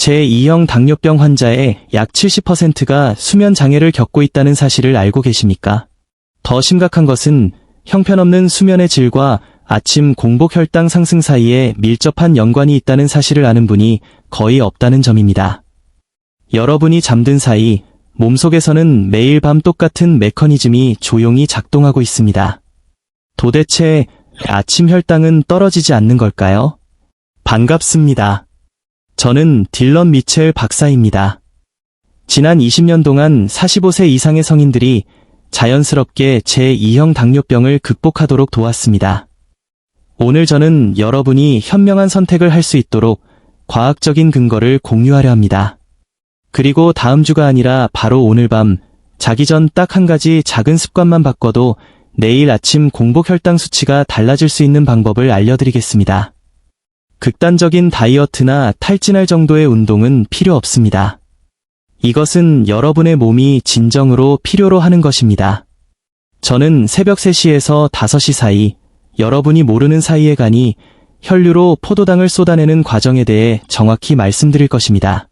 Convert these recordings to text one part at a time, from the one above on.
제2형 당뇨병 환자의 약 70%가 수면 장애를 겪고 있다는 사실을 알고 계십니까? 더 심각한 것은 형편없는 수면의 질과 아침 공복 혈당 상승 사이에 밀접한 연관이 있다는 사실을 아는 분이 거의 없다는 점입니다. 여러분이 잠든 사이 몸속에서는 매일 밤 똑같은 메커니즘이 조용히 작동하고 있습니다. 도대체 아침 혈당은 떨어지지 않는 걸까요? 반갑습니다. 저는 딜런 미첼 박사입니다. 지난 20년 동안 45세 이상의 성인들이 자연스럽게 제2형 당뇨병을 극복하도록 도왔습니다. 오늘 저는 여러분이 현명한 선택을 할 수 있도록 과학적인 근거를 공유하려 합니다. 그리고 다음 주가 아니라 바로 오늘 밤 자기 전 딱 한 가지 작은 습관만 바꿔도 내일 아침 공복 혈당 수치가 달라질 수 있는 방법을 알려드리겠습니다. 극단적인 다이어트나 탈진할 정도의 운동은 필요 없습니다. 이것은 여러분의 몸이 진정으로 필요로 하는 것입니다. 저는 새벽 3시에서 5시 사이, 여러분이 모르는 사이에 가니 혈류로 포도당을 쏟아내는 과정에 대해 정확히 말씀드릴 것입니다.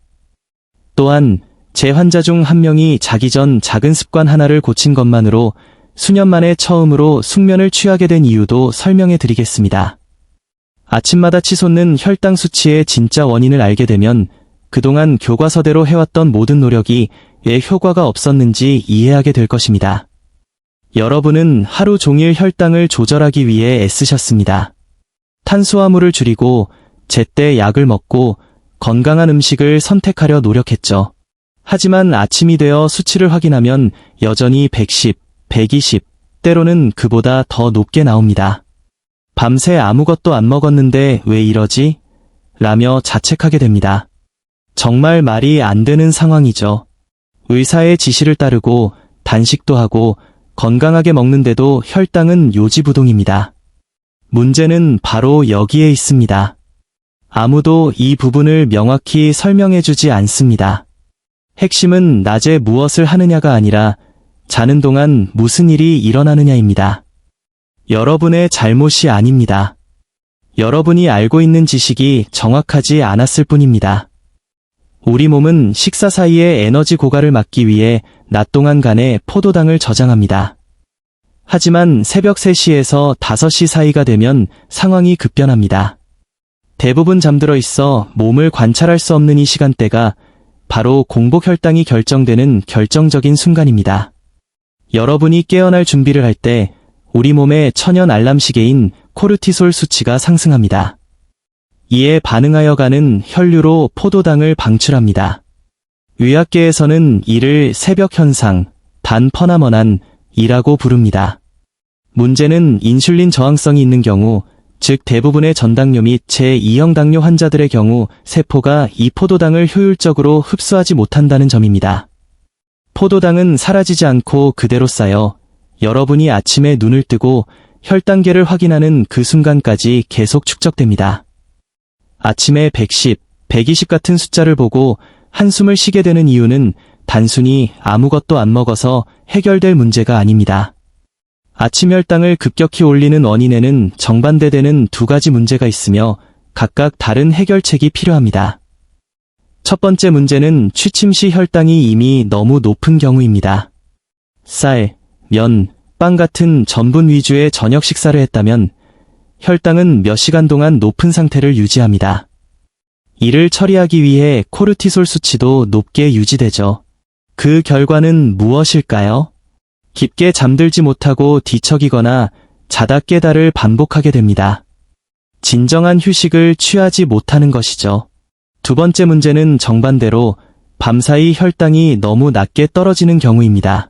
또한 제 환자 중 한 명이 자기 전 작은 습관 하나를 고친 것만으로 수년 만에 처음으로 숙면을 취하게 된 이유도 설명해 드리겠습니다. 아침마다 치솟는 혈당 수치의 진짜 원인을 알게 되면 그동안 교과서대로 해왔던 모든 노력이 왜 효과가 없었는지 이해하게 될 것입니다. 여러분은 하루 종일 혈당을 조절하기 위해 애쓰셨습니다. 탄수화물을 줄이고 제때 약을 먹고 건강한 음식을 선택하려 노력했죠. 하지만 아침이 되어 수치를 확인하면 여전히 110, 120, 때로는 그보다 더 높게 나옵니다. 밤새 아무것도 안 먹었는데 왜 이러지? 라며 자책하게 됩니다. 정말 말이 안 되는 상황이죠. 의사의 지시를 따르고 단식도 하고 건강하게 먹는데도 혈당은 요지부동입니다. 문제는 바로 여기에 있습니다. 아무도 이 부분을 명확히 설명해주지 않습니다. 핵심은 낮에 무엇을 하느냐가 아니라 자는 동안 무슨 일이 일어나느냐입니다. 여러분의 잘못이 아닙니다. 여러분이 알고 있는 지식이 정확하지 않았을 뿐입니다. 우리 몸은 식사 사이에 에너지 고갈을 막기 위해 낮 동안 간에 포도당을 저장합니다. 하지만 새벽 3시에서 5시 사이가 되면 상황이 급변합니다. 대부분 잠들어 있어 몸을 관찰할 수 없는 이 시간대가 바로 공복 혈당이 결정되는 결정적인 순간입니다. 여러분이 깨어날 준비를 할 때 우리 몸의 천연 알람 시계인 코르티솔 수치가 상승합니다. 이에 반응하여 가는 혈류로 포도당을 방출합니다. 의학계에서는 이를 새벽 현상, 단퍼나먼한 이라고 부릅니다. 문제는 인슐린 저항성이 있는 경우, 즉 대부분의 전당뇨 및 제2형 당뇨 환자들의 경우 세포가 이 포도당을 효율적으로 흡수하지 못한다는 점입니다. 포도당은 사라지지 않고 그대로 쌓여 여러분이 아침에 눈을 뜨고 혈당계를 확인하는 그 순간까지 계속 축적됩니다. 아침에 110, 120 같은 숫자를 보고 한숨을 쉬게 되는 이유는 단순히 아무것도 안 먹어서 해결될 문제가 아닙니다. 아침 혈당을 급격히 올리는 원인에는 정반대되는 두 가지 문제가 있으며 각각 다른 해결책이 필요합니다. 첫 번째 문제는 취침 시 혈당이 이미 너무 높은 경우입니다. 쌀, 면, 빵 같은 전분 위주의 저녁 식사를 했다면 혈당은 몇 시간 동안 높은 상태를 유지합니다. 이를 처리하기 위해 코르티솔 수치도 높게 유지되죠. 그 결과는 무엇일까요? 깊게 잠들지 못하고 뒤척이거나 자다 깨다를 반복하게 됩니다. 진정한 휴식을 취하지 못하는 것이죠. 두 번째 문제는 정반대로 밤사이 혈당이 너무 낮게 떨어지는 경우입니다.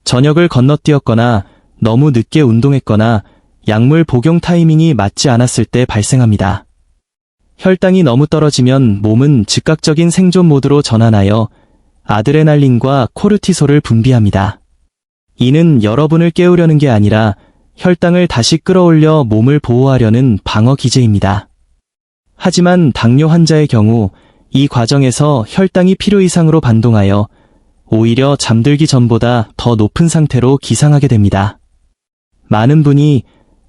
저녁을 건너뛰었거나 너무 늦게 운동했거나 약물 복용 타이밍이 맞지 않았을 때 발생합니다. 혈당이 너무 떨어지면 몸은 즉각적인 생존 모드로 전환하여 아드레날린과 코르티솔을 분비합니다. 이는 여러분을 깨우려는 게 아니라 혈당을 다시 끌어올려 몸을 보호하려는 방어 기제입니다. 하지만 당뇨 환자의 경우 이 과정에서 혈당이 필요 이상으로 반동하여 오히려 잠들기 전보다 더 높은 상태로 기상하게 됩니다. 많은 분이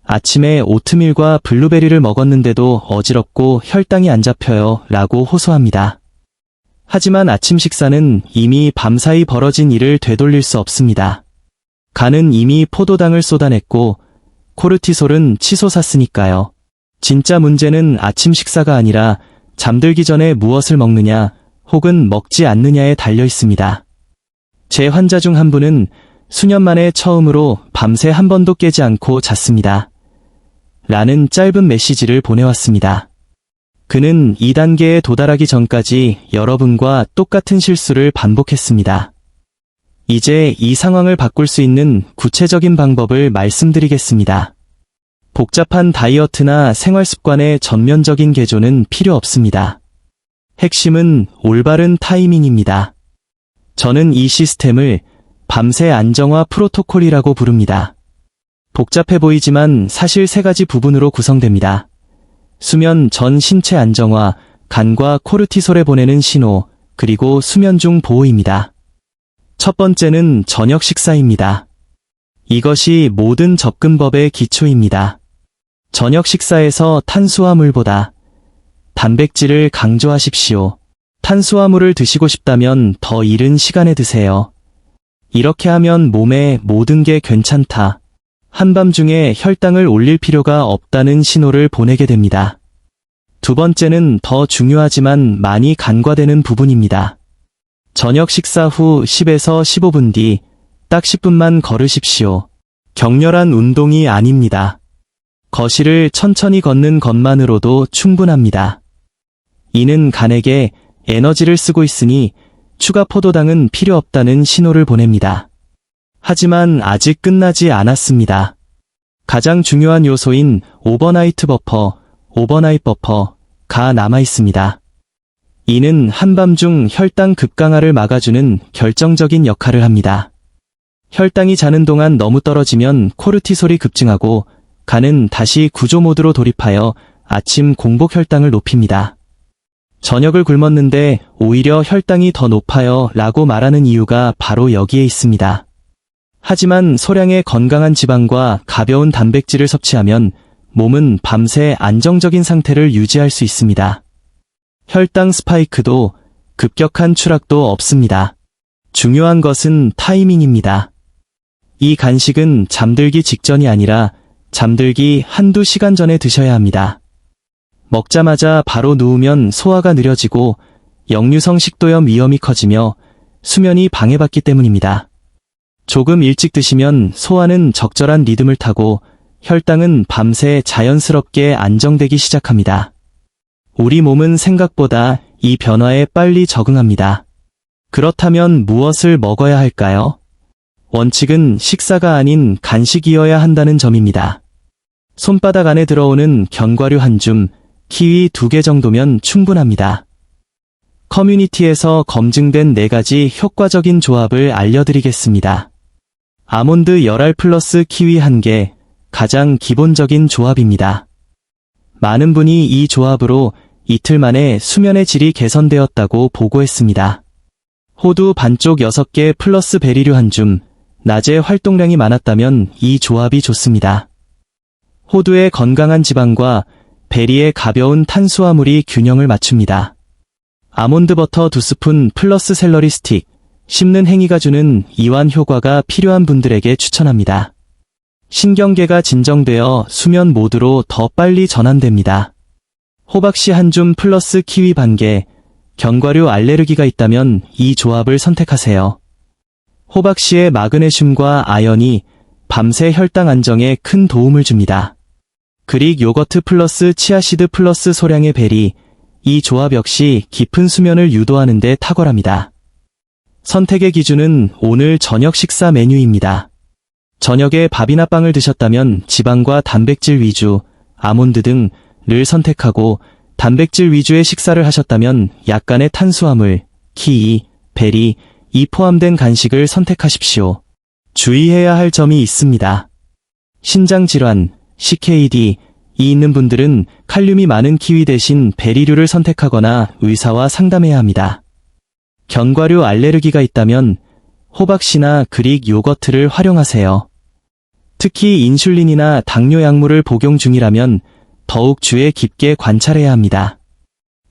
아침에 오트밀과 블루베리를 먹었는데도 어지럽고 혈당이 안 잡혀요 라고 호소합니다. 하지만 아침 식사는 이미 밤사이 벌어진 일을 되돌릴 수 없습니다. 간은 이미 포도당을 쏟아냈고 코르티솔은 치솟았으니까요. 진짜 문제는 아침 식사가 아니라 잠들기 전에 무엇을 먹느냐 혹은 먹지 않느냐에 달려 있습니다. 제 환자 중 한 분은 수년 만에 처음으로 밤새 한 번도 깨지 않고 잤습니다. 라는 짧은 메시지를 보내왔습니다. 그는 2단계에 도달하기 전까지 여러분과 똑같은 실수를 반복했습니다. 이제 이 상황을 바꿀 수 있는 구체적인 방법을 말씀드리겠습니다. 복잡한 다이어트나 생활습관의 전면적인 개조는 필요 없습니다. 핵심은 올바른 타이밍입니다. 저는 이 시스템을 밤새 안정화 프로토콜이라고 부릅니다. 복잡해 보이지만 사실 3가지 부분으로 구성됩니다. 수면 전 신체 안정화, 간과 코르티솔에 보내는 신호, 그리고 수면 중 보호입니다. 첫 번째는 저녁 식사입니다. 이것이 모든 접근법의 기초입니다. 저녁 식사에서 탄수화물보다 단백질을 강조하십시오. 탄수화물을 드시고 싶다면 더 이른 시간에 드세요. 이렇게 하면 몸에 모든 게 괜찮다. 한밤중에 혈당을 올릴 필요가 없다는 신호를 보내게 됩니다. 두 번째는 더 중요하지만 많이 간과되는 부분입니다. 저녁 식사 후 10에서 15분 뒤 딱 10분만 걸으십시오. 격렬한 운동이 아닙니다. 거실을 천천히 걷는 것만으로도 충분합니다. 이는 간에게 에너지를 쓰고 있으니 추가 포도당은 필요 없다는 신호를 보냅니다. 하지만 아직 끝나지 않았습니다. 가장 중요한 요소인 오버나이트 버퍼가 남아 있습니다. 이는 한밤중 혈당 급강하를 막아주는 결정적인 역할을 합니다. 혈당이 자는 동안 너무 떨어지면 코르티솔이 급증하고 간은 다시 구조 모드로 돌입하여 아침 공복 혈당을 높입니다. 저녁을 굶었는데 오히려 혈당이 더 높아요 라고 말하는 이유가 바로 여기에 있습니다. 하지만 소량의 건강한 지방과 가벼운 단백질을 섭취하면 몸은 밤새 안정적인 상태를 유지할 수 있습니다. 혈당 스파이크도 급격한 추락도 없습니다. 중요한 것은 타이밍입니다. 이 간식은 잠들기 직전이 아니라 잠들기 한두 시간 전에 드셔야 합니다. 먹자마자 바로 누우면 소화가 느려지고 역류성 식도염 위험이 커지며 수면이 방해받기 때문입니다. 조금 일찍 드시면 소화는 적절한 리듬을 타고 혈당은 밤새 자연스럽게 안정되기 시작합니다. 우리 몸은 생각보다 이 변화에 빨리 적응합니다. 그렇다면 무엇을 먹어야 할까요? 원칙은 식사가 아닌 간식이어야 한다는 점입니다. 손바닥 안에 들어오는 견과류 한 줌, 키위 2개 정도면 충분합니다. 커뮤니티에서 검증된 4가지 효과적인 조합을 알려드리겠습니다. 아몬드 열알 플러스 키위 1개, 가장 기본적인 조합입니다. 많은 분이 이 조합으로 이틀 만에 수면의 질이 개선되었다고 보고했습니다. 호두 반쪽 6개 플러스 베리류 한 줌, 낮에 활동량이 많았다면 이 조합이 좋습니다. 호두의 건강한 지방과 베리의 가벼운 탄수화물이 균형을 맞춥니다. 아몬드 버터 2스푼 플러스 샐러리 스틱, 씹는 행위가 주는 이완 효과가 필요한 분들에게 추천합니다. 신경계가 진정되어 수면 모드로 더 빨리 전환됩니다. 호박씨 한 줌 플러스 키위 반개, 견과류 알레르기가 있다면 이 조합을 선택하세요. 호박씨의 마그네슘과 아연이 밤새 혈당 안정에 큰 도움을 줍니다. 그릭 요거트 플러스 치아시드 플러스 소량의 베리, 이 조합 역시 깊은 수면을 유도하는 데 탁월합니다. 선택의 기준은 오늘 저녁 식사 메뉴입니다. 저녁에 밥이나 빵을 드셨다면 지방과 단백질 위주, 아몬드 등을 선택하고 단백질 위주의 식사를 하셨다면 약간의 탄수화물, 키위, 베리, 이 포함된 간식을 선택하십시오. 주의해야 할 점이 있습니다. 신장질환, CKD, 이 있는 분들은 칼륨이 많은 키위 대신 베리류를 선택하거나 의사와 상담해야 합니다. 견과류 알레르기가 있다면 호박씨나 그릭 요거트를 활용하세요. 특히 인슐린이나 당뇨 약물을 복용 중이라면 더욱 주의 깊게 관찰해야 합니다.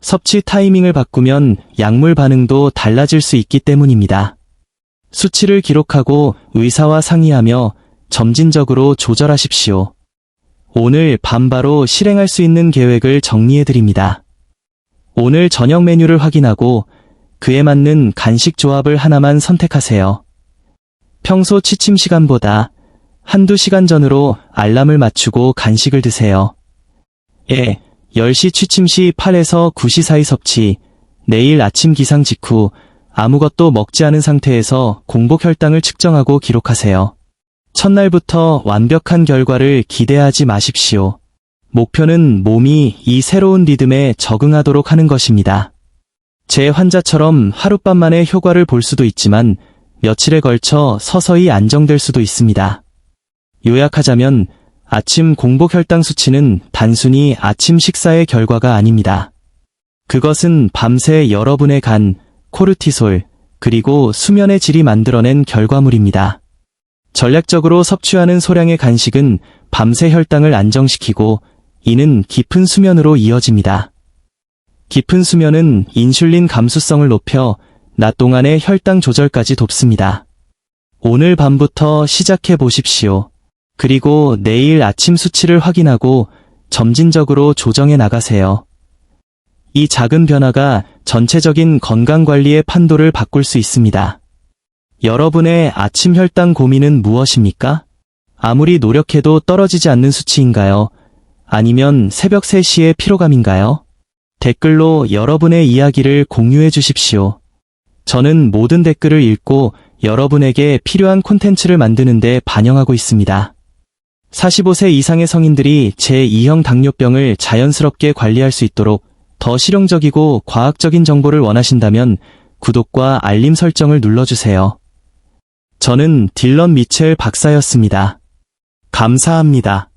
섭취 타이밍을 바꾸면 약물 반응도 달라질 수 있기 때문입니다. 수치를 기록하고 의사와 상의하며 점진적으로 조절하십시오. 오늘 밤 바로 실행할 수 있는 계획을 정리해드립니다. 오늘 저녁 메뉴를 확인하고 그에 맞는 간식 조합을 하나만 선택하세요. 평소 취침 시간보다 한두 시간 전으로 알람을 맞추고 간식을 드세요. 10시 취침 시 8에서 9시 사이 섭취, 내일 아침 기상 직후 아무것도 먹지 않은 상태에서 공복 혈당을 측정하고 기록하세요. 첫날부터 완벽한 결과를 기대하지 마십시오. 목표는 몸이 이 새로운 리듬에 적응하도록 하는 것입니다. 제 환자처럼 하룻밤 만에 효과를 볼 수도 있지만 며칠에 걸쳐 서서히 안정될 수도 있습니다. 요약하자면 아침 공복 혈당 수치는 단순히 아침 식사의 결과가 아닙니다. 그것은 밤새 여러분의 간, 코르티솔, 그리고 수면의 질이 만들어낸 결과물입니다. 전략적으로 섭취하는 소량의 간식은 밤새 혈당을 안정시키고 이는 깊은 수면으로 이어집니다. 깊은 수면은 인슐린 감수성을 높여 낮 동안의 혈당 조절까지 돕습니다. 오늘 밤부터 시작해 보십시오. 그리고 내일 아침 수치를 확인하고 점진적으로 조정해 나가세요. 이 작은 변화가 전체적인 건강관리의 판도를 바꿀 수 있습니다. 여러분의 아침 혈당 고민은 무엇입니까? 아무리 노력해도 떨어지지 않는 수치인가요? 아니면 새벽 3시의 피로감인가요? 댓글로 여러분의 이야기를 공유해 주십시오. 저는 모든 댓글을 읽고 여러분에게 필요한 콘텐츠를 만드는 데 반영하고 있습니다. 45세 이상의 성인들이 제2형 당뇨병을 자연스럽게 관리할 수 있도록 더 실용적이고 과학적인 정보를 원하신다면 구독과 알림 설정을 눌러주세요. 저는 딜런 미첼 박사였습니다. 감사합니다.